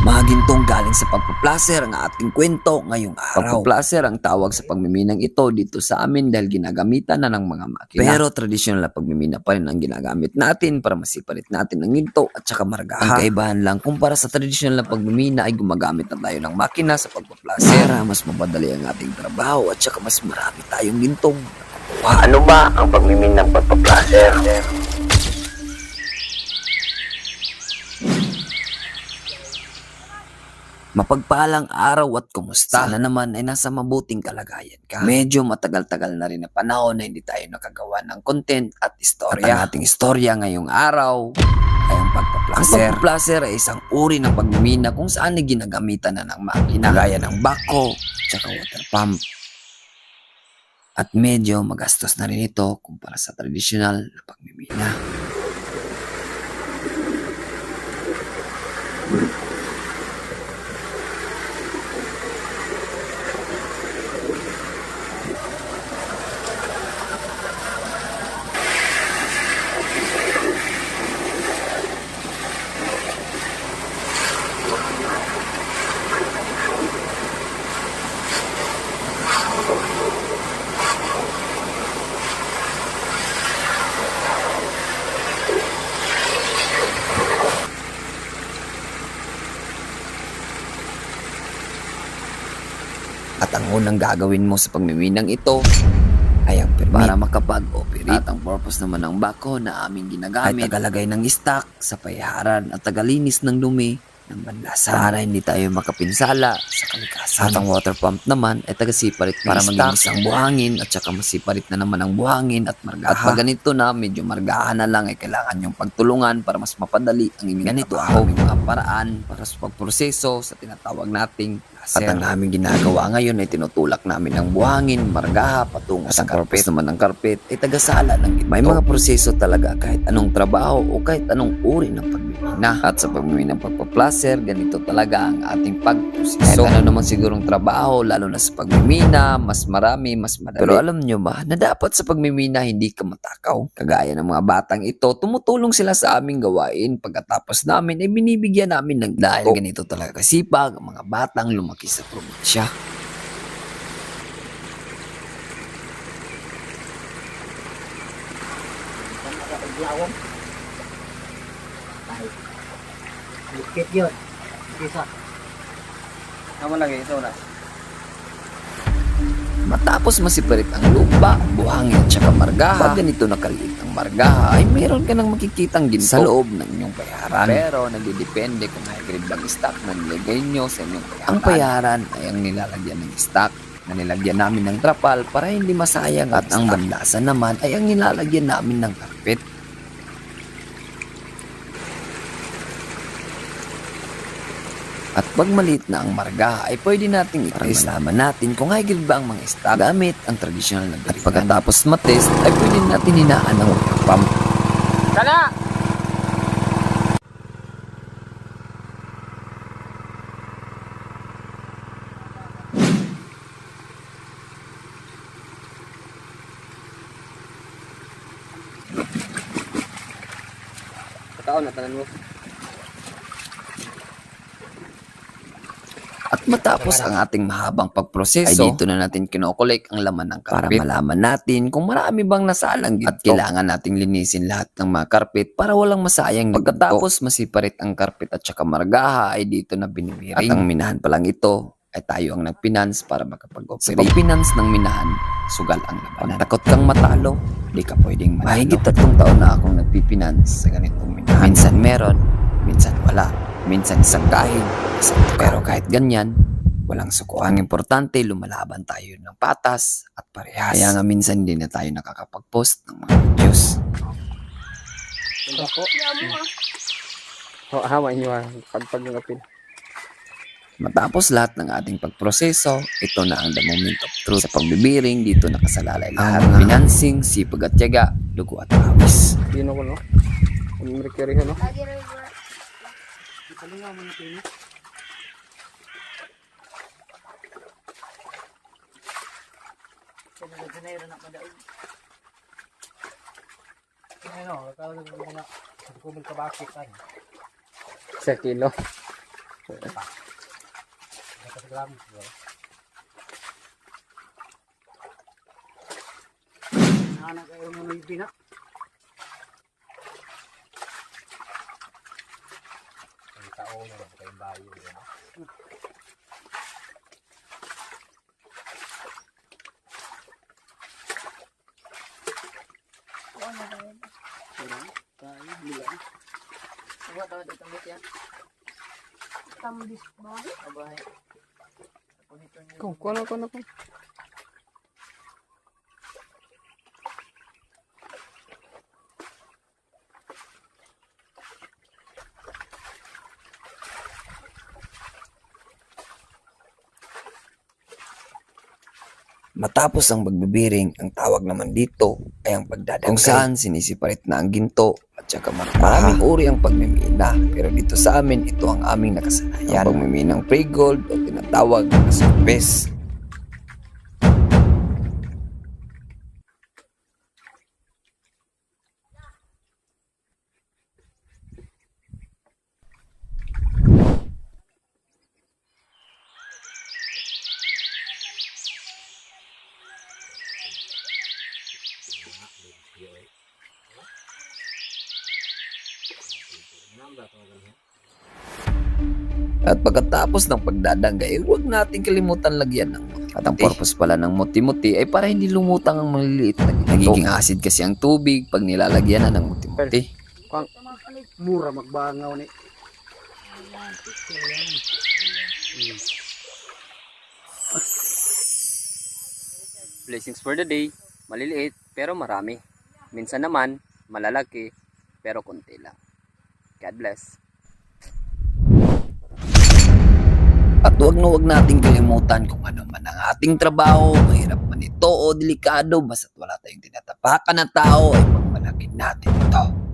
Mga gintong galing sa pagpaplaser ang ating kwento ngayong araw. Pagpaplaser ang tawag sa pagmiminang ito dito sa amin dahil ginagamitan na ng mga makina. Pero tradisyonal na pagmimina pa rin ang ginagamit natin para masipalit natin ang ginto at saka margaha. Ang kaibahan lang kumpara sa tradisyonal na pagmimina ay gumagamit na tayo ng makina sa pagpaplaser para mas mapadali ang ating trabaho at saka mas marami tayong gintong nakukuha. Ano ba ang pagmiminang pagpaplaser? Mapagpalang araw at kumusta? Sana naman ay nasa mabuting kalagayan ka. Medyo matagal-tagal na rin na panahon na hindi tayo nakagawa ng content at istorya. At ang ating istorya ngayong araw ay ang pagpaplaser. Ang pagpaplaser ay isang uri ng pagmimina kung saan ay ginagamitan na ng makina gaya ng backhoe at water pump. At medyo magastos na rin ito kumpara sa tradisyonal na pagmimina. At ang unang gagawin mo sa pagmiminang ito ay ang permit para makapag-operate. At ang purpose naman ng backhoe na aming ginagamit ay tagalagay ng stock sa payaran at tagalinis ng dumi ng banlasan para hindi tayo makapinsala sa kalikasan. At ang water pump naman ay tagasiparit para maginis ang buhangin at saka masiparit na naman ang buhangin at margaha. At pag ganito na, medyo margaha na lang ay kailangan yung pagtulungan para mas mapadali ang inyong ganito ang mga paraan para sa pagproseso sa tinatawag nating laser. At ang aming ginagawa ngayon ay tinutulak namin ang buhangin, margaha, patungo sa carpet. Naman ng carpet ay tagasala ng ginto. May mga proseso talaga kahit anong trabaho o kahit anong uri ng pagmimina. At sa pagmimina ng pagpaplaser, ganito talaga ang ating pagproseso. Kahit ano naman sigurong trabaho, lalo na sa pagmimina, mas marami, mas madali. Pero alam nyo ba na dapat sa pagmimina hindi ka matakaw? Kagaya ng mga batang ito, tumutulong sila sa aming gawain. Pagkatapos namin ay binibigyan namin ng dahil ganito talaga kasipag ang mga batang lumaki sa probinsya. Dikit yun. Isa. Kamu lagi, ito na. Matapos masiparit ang lupa, buhangin at saka margaha, pag ganito nakaliit ang margaha, ay meron ka nang makikitang ginto sa loob ng inyong payaran. Pero nagdidepende kung high grade bang stock na nilagay nyo sa inyong payaran. Ang payaran ay ang nilalagyan ng stock na nilagyan namin ng trapal para hindi masayang at ang banlasan naman ay ang nilalagyan namin ng carpet. At pag maliit na ang margaha ay pwede nating i-test. Malaman natin kung high grade ba ang mga stock gamit ang tradisyonal na garingan. At pagkatapos matest ay pwede natin hinaan ang water pump. Sana! Kataon na tanan mo. At matapos ang ating mahabang pagproseso, ay dito na natin kinokolek ang laman ng carpet para malaman natin kung marami bang nasalang ginto. At kailangan nating linisin lahat ng mga carpet para walang masayang ginto. Pagkatapos masiparit ang carpet at saka margaha ay dito na binibiring. At ang minahan pa lang ito ay tayo ang nagpinans para makapag-operate. Sa pagpinans ng minahan, sugal ang labanan. Takot kang matalo, di ka pwedeng manalo. Mahigit 3 taon na akong nagpipinans sa ganitong minahan. Minsan meron, minsan wala. Minsan isang kahig, isang tuka. Pero kahit ganyan, walang suko. Ang importante, lumalaban tayo ng patas at parehas. Kaya nga minsan hindi na tayo nakakapag-post ng mga videos. Ito po. Hama inyo pagpagngapin. Matapos lahat ng ating pagproseso, ito na ang the moment of truth. Sa pagbibiring, dito nakasalalay lahat. Financing, sipag at tiyaga, dugo at awis. Sino ko no? Ang mercury no? Kalinga mo na tayo. Janeiro na padaig. Ano, kala ko na kumul ka bakit kan. 1 kilo. Anak kayo mo may bina. Buat tahu ada tambis ya. Tambis banget. Abah. Kuno. Matapos ang pagbibiring, ang tawag naman dito ay ang pagdadangkay. Kung saan sinisiparit na ang ginto at saka maraming uri ang pagmimina. Pero dito sa amin, ito ang aming nakasanayan. Ang pagmiminang pre-gold o tinatawag na surface. At pagkatapos ng pagdadanggay, huwag nating kalimutan lagyan ng muti. At ang purpose pala ng muti-muti ay para hindi lumutang ang maliliit na ginto. Nagiging acid kasi ang tubig pag nilalagyan na ng muti-muti. Mura magbangaw ni. Blessings for the day, maliliit pero marami. Minsan naman, malalaki pero konti lang. God bless. At huwag nating kalimutan kung ano man ang ating trabaho, mahirap man ito o delikado, basta't wala tayong tinatapakan na tao, ay pagmalagin natin ito.